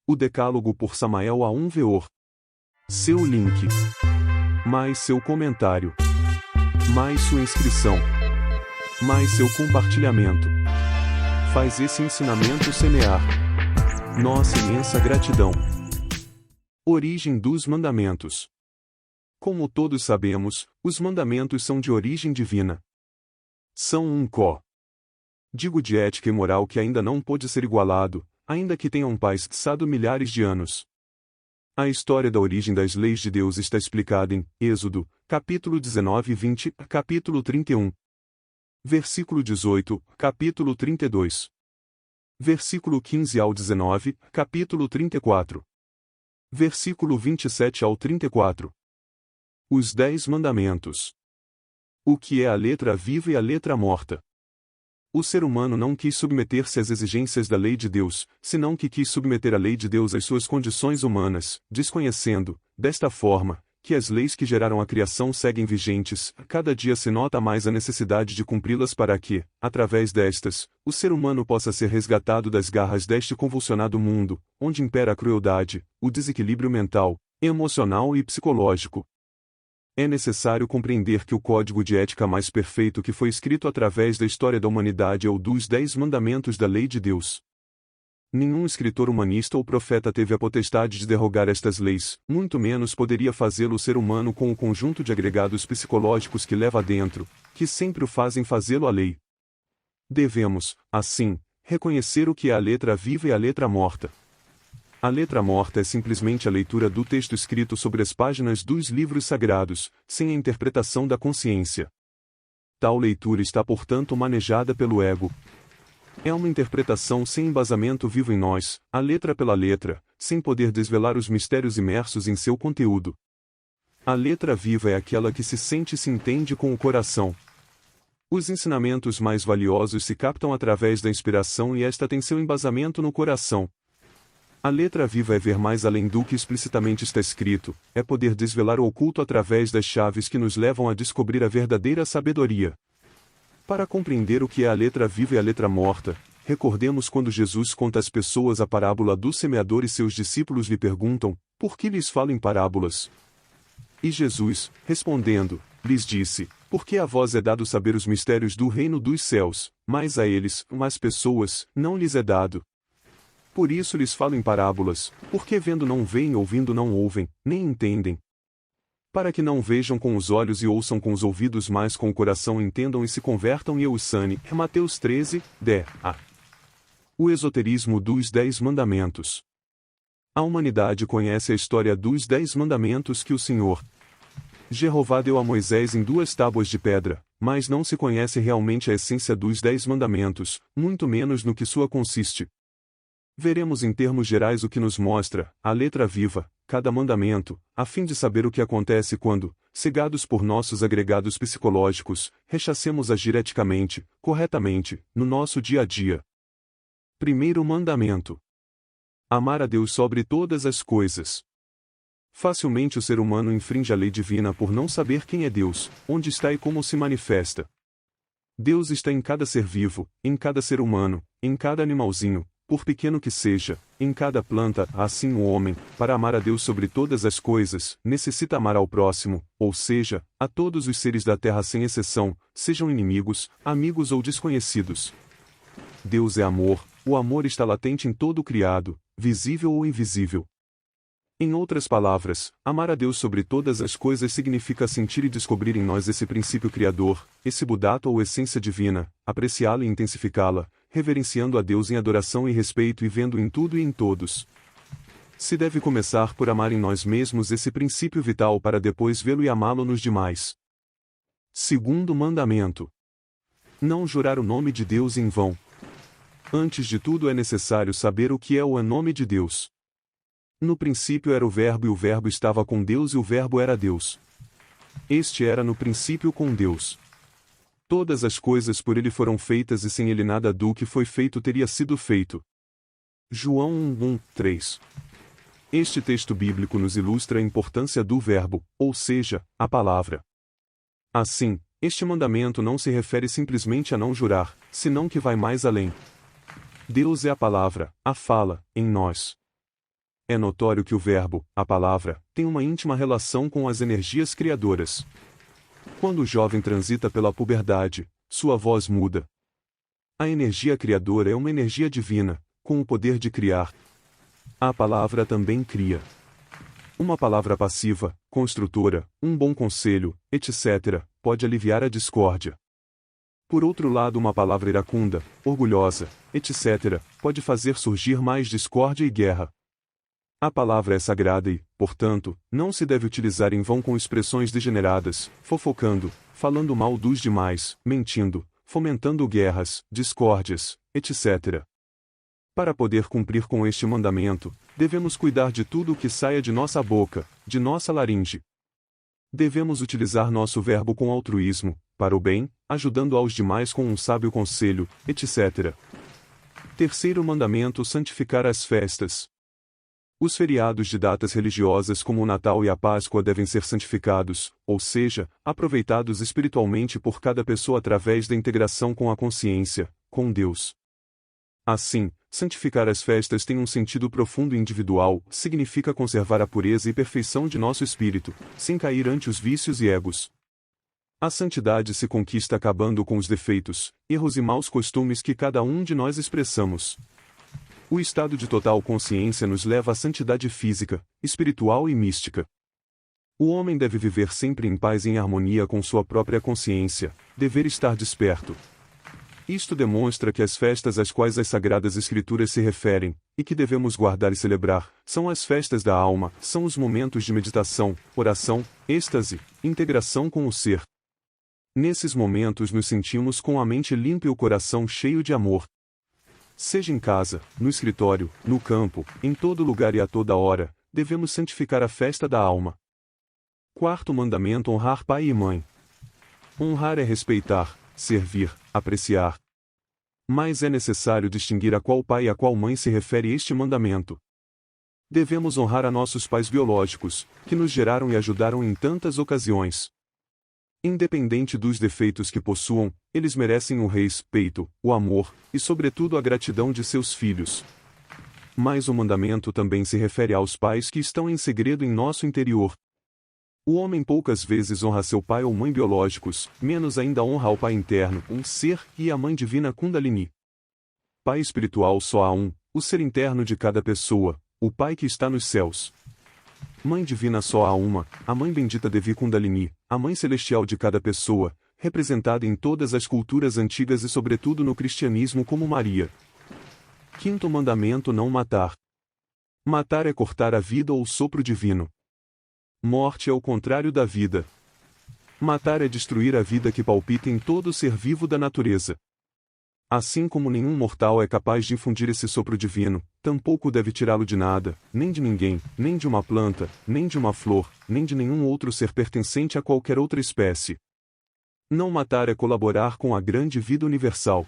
O Decálogo por Samael Aun Weor. Seu link. Mais seu comentário. Mais sua inscrição. Mais seu compartilhamento. Faz esse ensinamento semear. Nossa imensa gratidão. Origem dos mandamentos. Como todos sabemos, os mandamentos são de origem divina. São um código de ética e moral que ainda não pôde ser igualado, ainda que tenham passado milhares de anos. A história da origem das leis de Deus está explicada em Êxodo, capítulo 19 e 20, capítulo 31. Versículo 18, capítulo 32. Versículo 15 ao 19, capítulo 34. Versículo 27 ao 34. Os 10 mandamentos. O que é a letra viva e a letra morta? O ser humano não quis submeter-se às exigências da lei de Deus, senão que quis submeter a lei de Deus às suas condições humanas, desconhecendo, desta forma, que as leis que geraram a criação seguem vigentes. Cada dia se nota mais a necessidade de cumpri-las para que, através destas, o ser humano possa ser resgatado das garras deste convulsionado mundo, onde impera a crueldade, o desequilíbrio mental, emocional e psicológico. É necessário compreender que o código de ética mais perfeito que foi escrito através da história da humanidade é o dos 10 mandamentos da lei de Deus. Nenhum escritor humanista ou profeta teve a potestade de derrogar estas leis, muito menos poderia fazê-lo o ser humano com o conjunto de agregados psicológicos que leva dentro, que sempre o fazem fazê-lo a lei. Devemos, assim, reconhecer o que é a letra viva e a letra morta. A letra morta é simplesmente a leitura do texto escrito sobre as páginas dos livros sagrados, sem a interpretação da consciência. Tal leitura está portanto manejada pelo ego. É uma interpretação sem embasamento vivo em nós, a letra pela letra, sem poder desvelar os mistérios imersos em seu conteúdo. A letra viva é aquela que se sente e se entende com o coração. Os ensinamentos mais valiosos se captam através da inspiração e esta tem seu embasamento no coração. A letra viva é ver mais além do que explicitamente está escrito, é poder desvelar o oculto através das chaves que nos levam a descobrir a verdadeira sabedoria. Para compreender o que é a letra viva e a letra morta, recordemos quando Jesus conta às pessoas a parábola do semeador e seus discípulos lhe perguntam, por que lhes fala em parábolas? E Jesus, respondendo, lhes disse, porque a vós é dado saber os mistérios do reino dos céus, mas a eles, as pessoas, não lhes é dado. Por isso lhes falo em parábolas, porque vendo não veem e ouvindo não ouvem, nem entendem. Para que não vejam com os olhos e ouçam com os ouvidos, mas com o coração entendam e se convertam e eu os sane. Mateus 13, 10a. O esoterismo dos 10 mandamentos. A humanidade conhece a história dos 10 mandamentos que o Senhor Jeová deu a Moisés em 2 tábuas de pedra, mas não se conhece realmente a essência dos 10 mandamentos, muito menos no que sua consiste. Veremos em termos gerais o que nos mostra, a letra viva, cada mandamento, a fim de saber o que acontece quando, cegados por nossos agregados psicológicos, rechacemos agir eticamente, corretamente, no nosso dia a dia. Primeiro mandamento. Amar a Deus sobre todas as coisas. Facilmente o ser humano infringe a lei divina por não saber quem é Deus, onde está e como se manifesta. Deus está em cada ser vivo, em cada ser humano, em cada animalzinho, por pequeno que seja, em cada planta. Assim o homem, para amar a Deus sobre todas as coisas, necessita amar ao próximo, ou seja, a todos os seres da terra sem exceção, sejam inimigos, amigos ou desconhecidos. Deus é amor, o amor está latente em todo o criado, visível ou invisível. Em outras palavras, amar a Deus sobre todas as coisas significa sentir e descobrir em nós esse princípio criador, esse budato ou essência divina, apreciá-la e intensificá-la, reverenciando a Deus em adoração e respeito e vendo em tudo e em todos. Se deve começar por amar em nós mesmos esse princípio vital para depois vê-lo e amá-lo nos demais. Segundo mandamento. Não jurar o nome de Deus em vão. Antes de tudo é necessário saber o que é o nome de Deus. No princípio era o Verbo e o Verbo estava com Deus e o Verbo era Deus. Este era no princípio com Deus. Todas as coisas por ele foram feitas e sem ele nada do que foi feito teria sido feito. João 1:3. Este texto bíblico nos ilustra a importância do Verbo, ou seja, a palavra. Assim, este mandamento não se refere simplesmente a não jurar, senão que vai mais além. Deus é a palavra, a fala, em nós. É notório que o verbo, a palavra, tem uma íntima relação com as energias criadoras. Quando o jovem transita pela puberdade, sua voz muda. A energia criadora é uma energia divina, com o poder de criar. A palavra também cria. Uma palavra passiva, construtora, um bom conselho, etc., pode aliviar a discórdia. Por outro lado, uma palavra iracunda, orgulhosa, etc., pode fazer surgir mais discórdia e guerra. A palavra é sagrada e, portanto, não se deve utilizar em vão com expressões degeneradas, fofocando, falando mal dos demais, mentindo, fomentando guerras, discórdias, etc. Para poder cumprir com este mandamento, devemos cuidar de tudo o que saia de nossa boca, de nossa laringe. Devemos utilizar nosso verbo com altruísmo, para o bem, ajudando aos demais com um sábio conselho, etc. Terceiro mandamento: santificar as festas. Os feriados de datas religiosas como o Natal e a Páscoa devem ser santificados, ou seja, aproveitados espiritualmente por cada pessoa através da integração com a consciência, com Deus. Assim, santificar as festas tem um sentido profundo e individual, significa conservar a pureza e perfeição de nosso espírito, sem cair ante os vícios e egos. A santidade se conquista acabando com os defeitos, erros e maus costumes que cada um de nós expressamos. O estado de total consciência nos leva à santidade física, espiritual e mística. O homem deve viver sempre em paz e em harmonia com sua própria consciência, dever estar desperto. Isto demonstra que as festas às quais as Sagradas Escrituras se referem, e que devemos guardar e celebrar, são as festas da alma, são os momentos de meditação, oração, êxtase, integração com o ser. Nesses momentos nos sentimos com a mente limpa e o coração cheio de amor. Seja em casa, no escritório, no campo, em todo lugar e a toda hora, devemos santificar a festa da alma. Quarto mandamento: honrar pai e mãe. Honrar é respeitar, servir, apreciar. Mas é necessário distinguir a qual pai e a qual mãe se refere este mandamento. Devemos honrar a nossos pais biológicos, que nos geraram e ajudaram em tantas ocasiões. Independente dos defeitos que possuam, eles merecem o respeito, o amor, e sobretudo a gratidão de seus filhos. Mas o mandamento também se refere aos pais que estão em segredo em nosso interior. O homem poucas vezes honra seu pai ou mãe biológicos, menos ainda honra ao pai interno, um ser, e a mãe divina Kundalini. Pai espiritual só há um, o ser interno de cada pessoa, o pai que está nos céus. Mãe divina só há uma, a mãe bendita Devi Kundalini, a mãe celestial de cada pessoa, representada em todas as culturas antigas e sobretudo no cristianismo como Maria. Quinto mandamento: não matar. Matar é cortar a vida ou o sopro divino. Morte é o contrário da vida. Matar é destruir a vida que palpita em todo ser vivo da natureza. Assim como nenhum mortal é capaz de infundir esse sopro divino, tampouco deve tirá-lo de nada, nem de ninguém, nem de uma planta, nem de uma flor, nem de nenhum outro ser pertencente a qualquer outra espécie. Não matar é colaborar com a grande vida universal.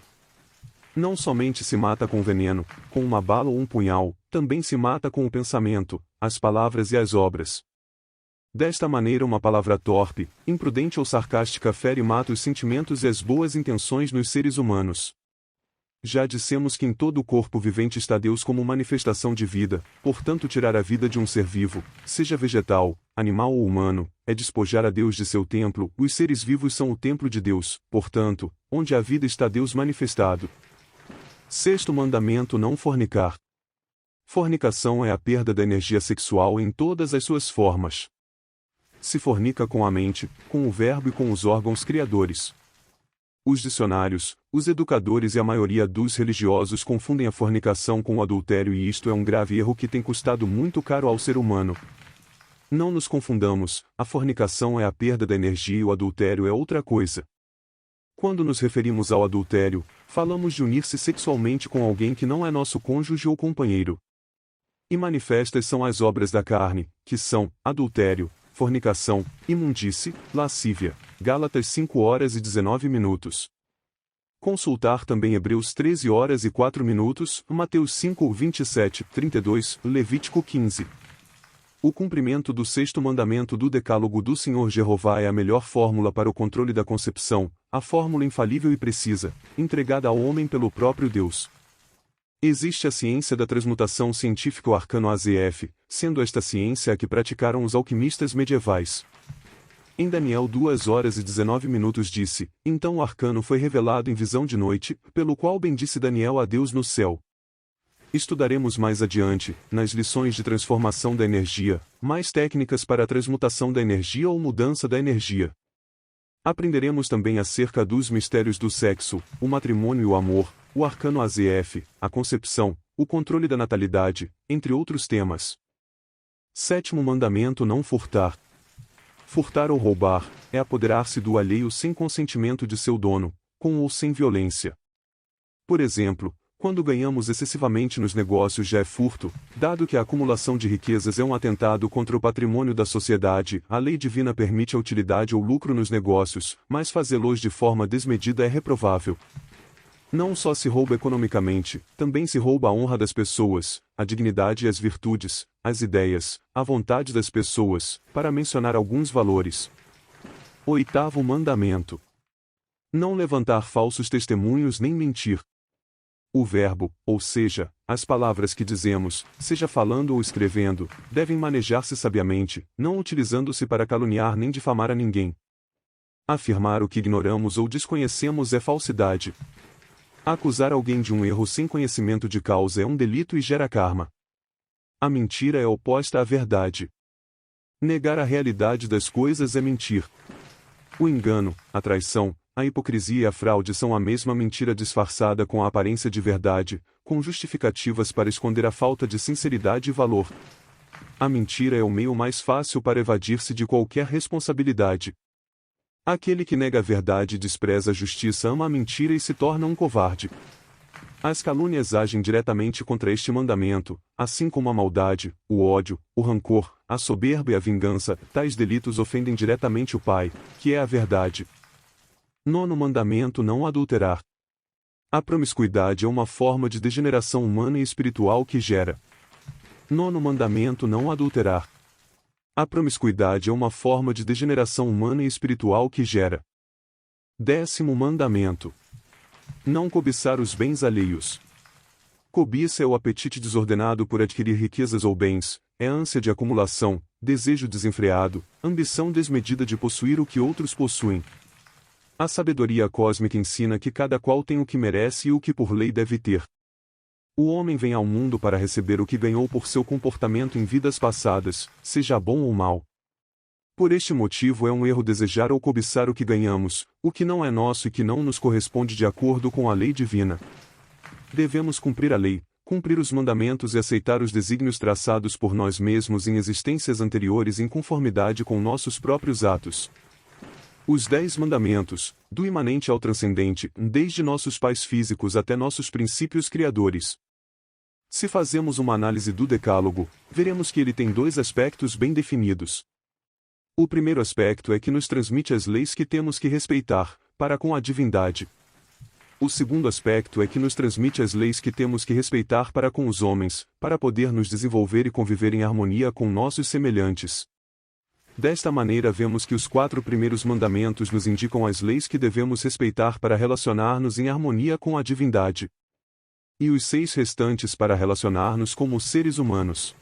Não somente se mata com veneno, com uma bala ou um punhal, também se mata com o pensamento, as palavras e as obras. Desta maneira, uma palavra torpe, imprudente ou sarcástica fere e mata os sentimentos e as boas intenções nos seres humanos. Já dissemos que em todo o corpo vivente está Deus como manifestação de vida, portanto tirar a vida de um ser vivo, seja vegetal, animal ou humano, é despojar a Deus de seu templo. Os seres vivos são o templo de Deus, portanto, onde há vida está Deus manifestado. Sexto mandamento: não fornicar. Fornicação é a perda da energia sexual em todas as suas formas. Se fornica com a mente, com o verbo e com os órgãos criadores. Os dicionários, os educadores e a maioria dos religiosos confundem a fornicação com o adultério, e isto é um grave erro que tem custado muito caro ao ser humano. Não nos confundamos, a fornicação é a perda da energia e o adultério é outra coisa. Quando nos referimos ao adultério, falamos de unir-se sexualmente com alguém que não é nosso cônjuge ou companheiro. E manifestas são as obras da carne, que são adultério, fornicação, imundície, lascívia. Gálatas 5h19. Consultar também Hebreus 13h04, Mateus 5:27-32, Levítico 15. O cumprimento do sexto mandamento do Decálogo do Senhor Jeová é a melhor fórmula para o controle da concepção, a fórmula infalível e precisa, entregada ao homem pelo próprio Deus. Existe a ciência da transmutação científica, o arcano AZF, sendo esta ciência a que praticaram os alquimistas medievais. Em Daniel 2h19 disse: Então o arcano foi revelado em visão de noite, pelo qual bendisse Daniel a Deus no céu. Estudaremos mais adiante, nas lições de transformação da energia, mais técnicas para a transmutação da energia ou mudança da energia. Aprenderemos também acerca dos mistérios do sexo, o matrimônio e o amor, o arcano AZF, a concepção, o controle da natalidade, entre outros temas. Sétimo mandamento: não furtar. Furtar ou roubar é apoderar-se do alheio sem consentimento de seu dono, com ou sem violência. Por exemplo, quando ganhamos excessivamente nos negócios já é furto, dado que a acumulação de riquezas é um atentado contra o patrimônio da sociedade. A lei divina permite a utilidade ou lucro nos negócios, mas fazê-los de forma desmedida é reprovável. Não só se rouba economicamente, também se rouba a honra das pessoas, a dignidade e as virtudes, as ideias, a vontade das pessoas, para mencionar alguns valores. Oitavo mandamento: não levantar falsos testemunhos nem mentir. O verbo, ou seja, as palavras que dizemos, seja falando ou escrevendo, devem manejar-se sabiamente, não utilizando-se para caluniar nem difamar a ninguém. Afirmar o que ignoramos ou desconhecemos é falsidade. Acusar alguém de um erro sem conhecimento de causa é um delito e gera karma. A mentira é oposta à verdade. Negar a realidade das coisas é mentir. O engano, a traição, a hipocrisia e a fraude são a mesma mentira disfarçada com a aparência de verdade, com justificativas para esconder a falta de sinceridade e valor. A mentira é o meio mais fácil para evadir-se de qualquer responsabilidade. Aquele que nega a verdade e despreza a justiça ama a mentira e se torna um covarde. As calúnias agem diretamente contra este mandamento, assim como a maldade, o ódio, o rancor, a soberba e a vingança. Tais delitos ofendem diretamente o Pai, que é a verdade. Nono mandamento: não adulterar. A promiscuidade é uma forma de degeneração humana e espiritual que gera. Nono mandamento: não adulterar. A promiscuidade é uma forma de degeneração humana e espiritual que gera. Décimo mandamento: não cobiçar os bens alheios. Cobiça é o apetite desordenado por adquirir riquezas ou bens, é ânsia de acumulação, desejo desenfreado, ambição desmedida de possuir o que outros possuem. A sabedoria cósmica ensina que cada qual tem o que merece e o que por lei deve ter. O homem vem ao mundo para receber o que ganhou por seu comportamento em vidas passadas, seja bom ou mau. Por este motivo é um erro desejar ou cobiçar o que ganhamos, o que não é nosso e que não nos corresponde de acordo com a lei divina. Devemos cumprir a lei, cumprir os mandamentos e aceitar os desígnios traçados por nós mesmos em existências anteriores em conformidade com nossos próprios atos. Os 10 mandamentos, do imanente ao transcendente, desde nossos pais físicos até nossos princípios criadores. Se fazemos uma análise do Decálogo, veremos que ele tem 2 aspectos bem definidos. O primeiro aspecto é que nos transmite as leis que temos que respeitar, para com a divindade. O segundo aspecto é que nos transmite as leis que temos que respeitar para com os homens, para poder nos desenvolver e conviver em harmonia com nossos semelhantes. Desta maneira vemos que os 4 primeiros mandamentos nos indicam as leis que devemos respeitar para relacionar-nos em harmonia com a divindade. E os 6 restantes para relacionar-nos como seres humanos.